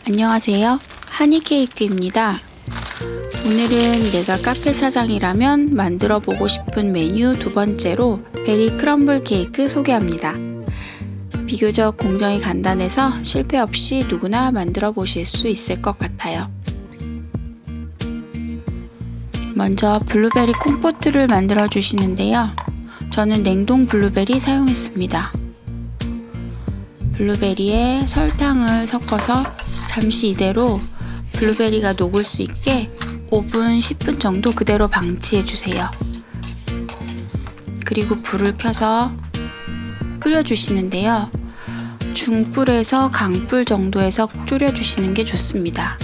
안녕하세요. 하니케이크입니다. 오늘은 내가 카페 사장이라면 만들어 보고 싶은 메뉴 두 번째로 베리 크럼블 케이크 소개합니다. 비교적 공정이 간단해서 실패 없이 누구나 만들어 보실 수 있을 것 같아요. 먼저 블루베리 콤포트를 만들어 주시는데요. 저는 냉동 블루베리 사용했습니다. 블루베리에 설탕을 섞어서 잠시 이대로 블루베리가 녹을 수 있게 5분, 10분 정도 그대로 방치해 주세요. 그리고 불을 켜서 끓여 주시는데요. 중불에서 강불 정도에서 졸여 주시는 게 좋습니다.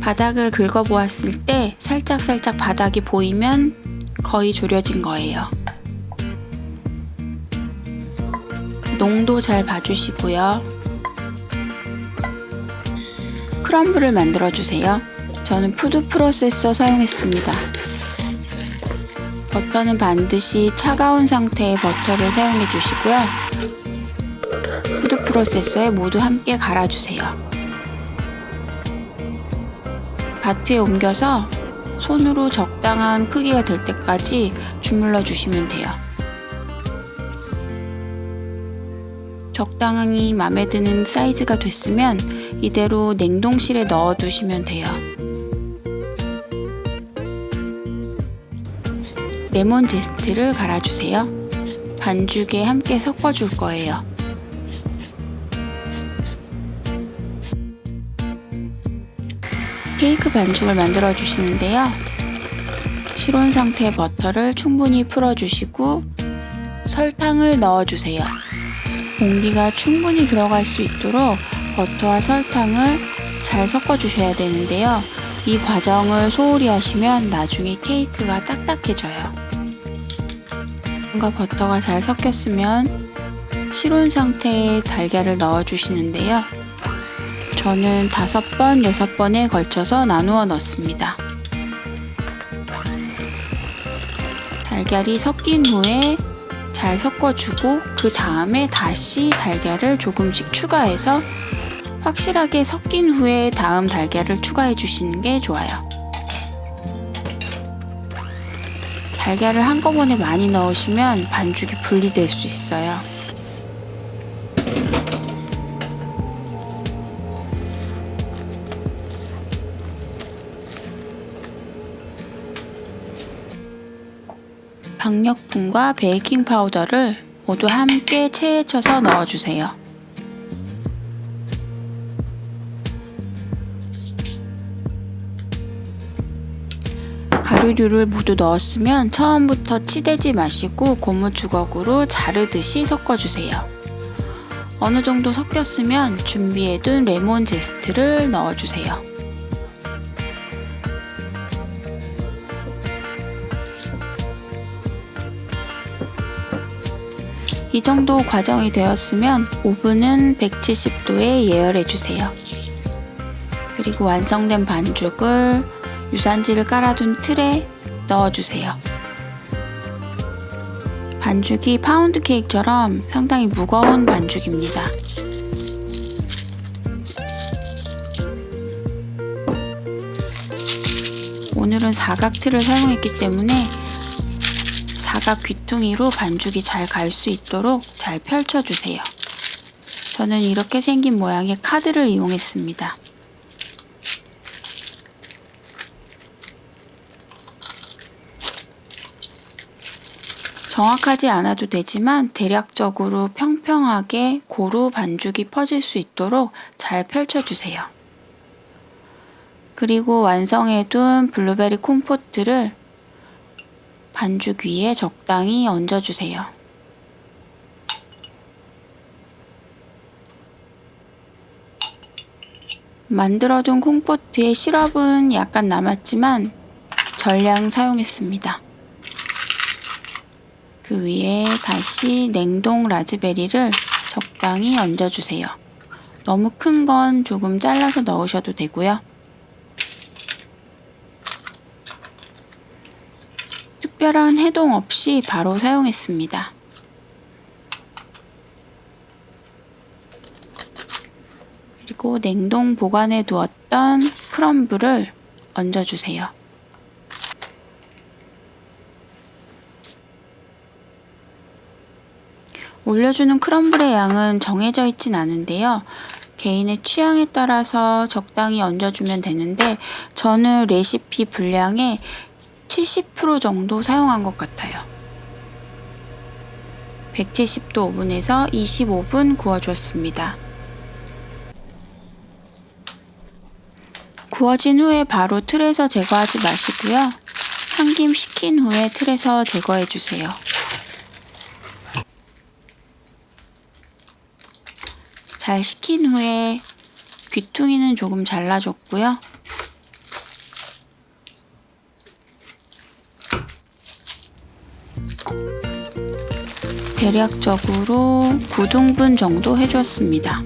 바닥을 긁어 보았을 때 살짝 바닥이 보이면 거의 졸여진 거예요. 농도 잘 봐주시고요. 크럼블을 만들어 주세요. 저는 푸드 프로세서 사용했습니다. 버터는 반드시 차가운 상태의 버터를 사용해 주시고요. 푸드 프로세서에 모두 함께 갈아주세요. 바트에 옮겨서 손으로 적당한 크기가 될 때까지 주물러 주시면 돼요. 적당히 마음에 드는 사이즈가 됐으면 이대로 냉동실에 넣어 두시면 돼요. 레몬 지스트를 갈아주세요. 반죽에 함께 섞어줄 거예요. 케이크 반죽을 만들어 주시는데요. 실온 상태의 버터를 충분히 풀어주시고 설탕을 넣어주세요. 공기가 충분히 들어갈 수 있도록 버터와 설탕을 잘 섞어주셔야 되는데요. 이 과정을 소홀히 하시면 나중에 케이크가 딱딱해져요. 뭔가 버터가 잘 섞였으면 실온 상태의 달걀을 넣어주시는데요. 저는 5번, 6번에 걸쳐서 나누어 넣습니다. 달걀이 섞인 후에 잘 섞어주고 그 다음에 다시 달걀을 조금씩 추가해서 확실하게 섞인 후에 다음 달걀을 추가해 주시는 게 좋아요. 달걀을 한꺼번에 많이 넣으시면 반죽이 분리될 수 있어요. 박력분과 베이킹 파우더를 모두 함께 체에 쳐서 넣어주세요. 가루류를 모두 넣었으면 처음부터 치대지 마시고 고무주걱으로 자르듯이 섞어주세요. 어느 정도 섞였으면 준비해둔 레몬 제스트를 넣어주세요. 이 정도 과정이 되었으면 오븐은 170도에 예열해 주세요. 그리고 완성된 반죽을 유산지를 깔아둔 틀에 넣어주세요. 반죽이 파운드 케이크처럼 상당히 무거운 반죽입니다. 오늘은 사각 틀을 사용했기 때문에 사각 귀퉁이로 반죽이 잘 갈 수 있도록 잘 펼쳐주세요. 저는 이렇게 생긴 모양의 카드를 이용했습니다. 정확하지 않아도 되지만 대략적으로 평평하게 고루 반죽이 퍼질 수 있도록 잘 펼쳐주세요. 그리고 완성해둔 블루베리 콤포트를 반죽 위에 적당히 얹어주세요. 만들어둔 콤포트에 시럽은 약간 남았지만 전량 사용했습니다. 그 위에 다시 냉동 라즈베리를 적당히 얹어주세요. 너무 큰 건 조금 잘라서 넣으셔도 되고요. 특별한 해동 없이 바로 사용했습니다. 그리고 냉동 보관해 두었던 크럼블을 얹어주세요. 올려주는 크럼블의 양은 정해져 있진 않은데요. 개인의 취향에 따라서 적당히 얹어주면 되는데 저는 레시피 분량의 70% 정도 사용한 것 같아요. 170도 오븐에서 25분 구워줬습니다. 구워진 후에 바로 틀에서 제거하지 마시고요. 한 김 식힌 후에 틀에서 제거해주세요. 잘 식힌 후에 귀퉁이는 조금 잘라줬고요. 대략적으로 9등분 정도 해줬습니다.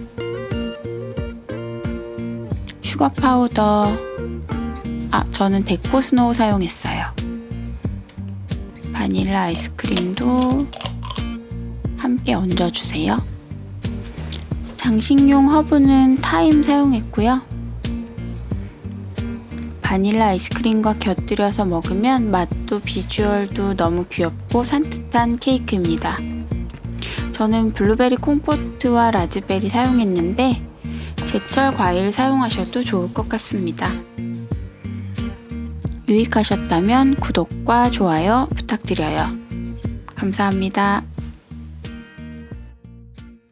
슈거 파우더, 저는 데코 스노우 사용했어요. 바닐라 아이스크림도 함께 얹어주세요. 장식용 허브는 타임 사용했고요. 바닐라 아이스크림과 곁들여서 먹으면 맛도 비주얼도 너무 귀엽고 산뜻한 케이크입니다. 저는 블루베리 콤포트와 라즈베리 사용했는데 제철 과일 사용하셔도 좋을 것 같습니다. 유익하셨다면 구독과 좋아요 부탁드려요. 감사합니다.